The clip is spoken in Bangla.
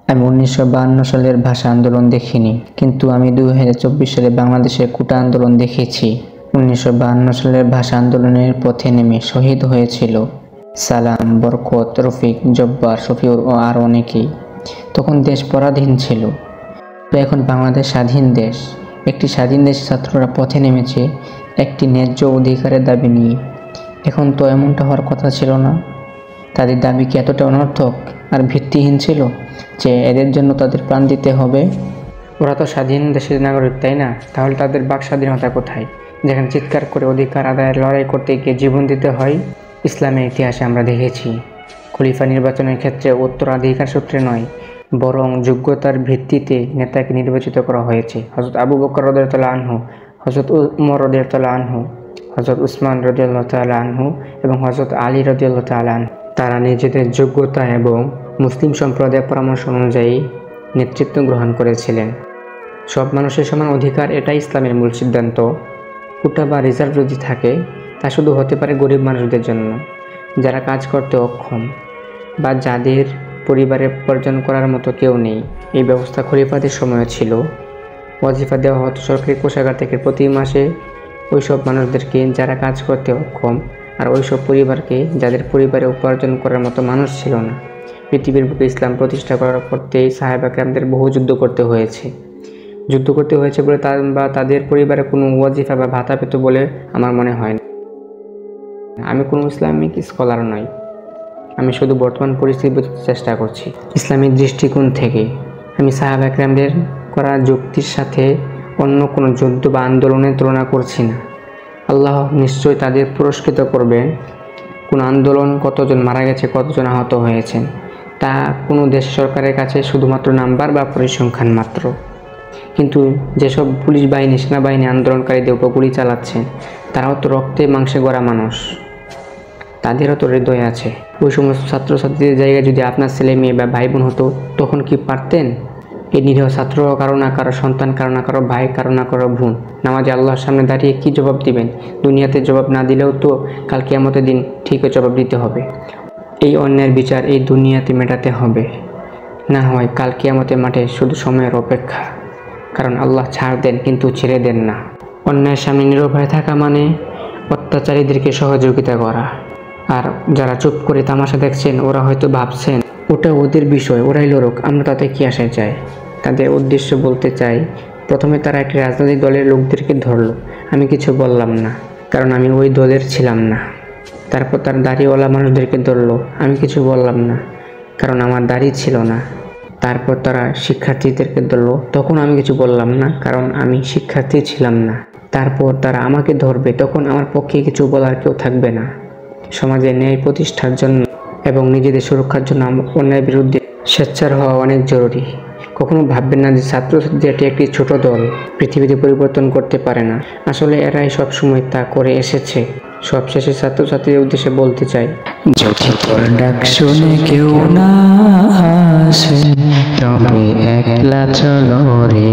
আমি 1952 সালের ভাষা আন্দোলন দেখিনি, কিন্তু আমি 2024 সালে বাংলাদেশের কোটা আন্দোলন দেখেছি। 1952 সালের ভাষা আন্দোলনের পথে নেমে শহীদ হয়েছিল সালাম, বরকত, রফিক, জব্বার, শফিউর ও আরও অনেকেই। তখন দেশ পরাধীন ছিল, তো এখন বাংলাদেশ স্বাধীন দেশ। একটি স্বাধীন দেশের ছাত্ররা পথে নেমেছে একটি ন্যায্য অধিকারের দাবি নিয়ে। এখন তো এমনটা হওয়ার কথা ছিল না। তাদের দাবি কি এতটা অনর্থক আর ভিত্তিহীন ছিল যে এদের জন্য তাদের প্রাণ দিতে হবে? ওরা তো স্বাধীন দেশের নাগরিক, তাই না? তাহলে তাদের বাক স্বাধীনতা কোথায়, যেখানে চিৎকার করে অধিকার আদায়ের লড়াই করতে গিয়ে জীবন দিতে হয়? ইসলামের ইতিহাসে আমরা দেখেছি খলিফা নির্বাচনের ক্ষেত্রে উত্তরাধিকার সূত্রে নয়, বরং যোগ্যতার ভিত্তিতে নেতাকে নির্বাচিত করা হয়েছে। হযরত আবু বকর রাদিয়াল্লাহু আনহু, হযরত উমর রাদিয়াল্লাহু আনহু, হযরত উসমান রাদিয়াল্লাহু তাআলা আনহু এবং হযরত আলী রাদিয়াল্লাহু তাআলা আনহু তারা নিজেদের যোগ্যতা এবং মুসলিম সম্প্রদায়ের পরামর্শ অনুযায়ী নেতৃত্ব গ্রহণ করেছিলেন। সব মানুষের সমান অধিকার, এটাই ইসলামের মূল সিদ্ধান্ত। কোটা বা রিজার্ভ যদি থাকে, তা শুধু হতে পারে গরিব মানুষদের জন্য, যারা কাজ করতে অক্ষম বা যাদের পরিবারে উপার্জন করার মতো কেউ নেই। এই ব্যবস্থা খলিফাদের সময় ছিল। ওয়াজিফা দেওয়া হতো সরকারি কোষাগার থেকে প্রতি মাসে ওই সব মানুষদেরকে যারা কাজ করতে অক্ষম, আর ওই সব পরিবারকে যাদের পরিবারে উপার্জন করার মতো মানুষ ছিল না। পৃথিবীর বুকে ইসলাম প্রতিষ্ঠা করার পরতেই সাহাবা কেরামদের বহু যুদ্ধ করতে হয়েছে বলে তাদের পরিবারে কোনো ওয়াজিফা বা ভাতা পেত বলে আমার মনে হয় না। আমি কোনো ইসলামিক স্কলার নই, আমি শুধু বর্তমান পরিস্থিতি বোঝার চেষ্টা করছি ইসলামিক দৃষ্টিকোণ থেকে। আমি সাহাবা কেরামদের করা যুক্তির সাথে অন্য কোনো যুদ্ধ বা আন্দোলনের তুলনা করছি না। আল্লাহ নিশ্চয়ই তাদের পুরস্কৃত করবেন। কোন আন্দোলন কতজন মারা গেছে, কতজন আহত হয়েছেন, তা কোনো দেশ সরকারের কাছে শুধুমাত্র নাম্বার বা পরিসংখ্যান মাত্র। কিন্তু যেসব পুলিশ বাহিনী, সেনাবাহিনী আন্দোলনকারীদের উপর গুলি চালাচ্ছেন, তারাও তো রক্তে মাংসে গড়া মানুষ, তাদেরও তো হৃদয় আছে। ওই সমস্ত ছাত্রছাত্রীদের জায়গায় যদি আপনার ছেলে মেয়ে বা ভাই বোন হতো, তখন কি পারতেন? এই নিরীহ ছাত্র কারো না কারো সন্তান, কারো না কারো ভাই, কারো না কারো বোন, নামাজে আল্লাহর সামনে দাঁড়িয়ে কি জবাব দিবেন? দুনিয়াতে জবাব না দিলেও তো কাল কিয়ামতের দিন ঠিকই জবাব দিতে হবে। এই অন্যায়ের বিচার এই দুনিয়াতে মেটাতে হবে, না হয় কাল কিয়ামতের মাঠে শুধু সময়ের অপেক্ষা। কারণ আল্লাহ ছাড় দেন কিন্তু ছেড়ে দেন না। অন্যায়ের সামনে নিরভয় থাকা মানে অত্যাচারীদেরকে সহযোগিতা করা। আর যারা চুপ করে তামাশা দেখছেন, ওরা হয়তো ভাবছেন ওটা ওদের বিষয়, ওরাই লড়ুক, আমরা তাতে কি আসে যায়। তাদের উদ্দেশ্য বলতে চাই, প্রথমে তারা একটি রাজনৈতিক দলের লোকদেরকে ধরলো, আমি কিছু বললাম না, কারণ আমি ওই দলের ছিলাম না। তারপর তার দাড়িওয়ালা মানুষদেরকে ধরলো, আমি কিছু বললাম না, কারণ আমার দাড়ি ছিল না। তারপর তারা শিক্ষার্থীদেরকে ধরলো, তখন আমি কিছু বললাম না, কারণ আমি শিক্ষার্থী ছিলাম না। তারপর তারা আমাকে ধরবে, তখন আমার পক্ষে কিছু বলার কেউ থাকবে না। সমাজে ন্যায় প্রতিষ্ঠার জন্য এবং নিজেদের সুরক্ষার জন্য অন্যায়ের বিরুদ্ধে সোচ্চার হওয়া অনেক জরুরি। কখনো ভাববেন না যে ছাত্রছাত্রীরা একটি ছোট দল পৃথিবীতে পরিবর্তন করতে পারে না। আসলে এরাই সবসময় তা করে এসেছে। সবশেষে ছাত্রছাত্রীদের উদ্দেশ্যে বলতে চাই, যদি তোর ডাক শুনে কেউ না আসে, তবে একলা চলো রে।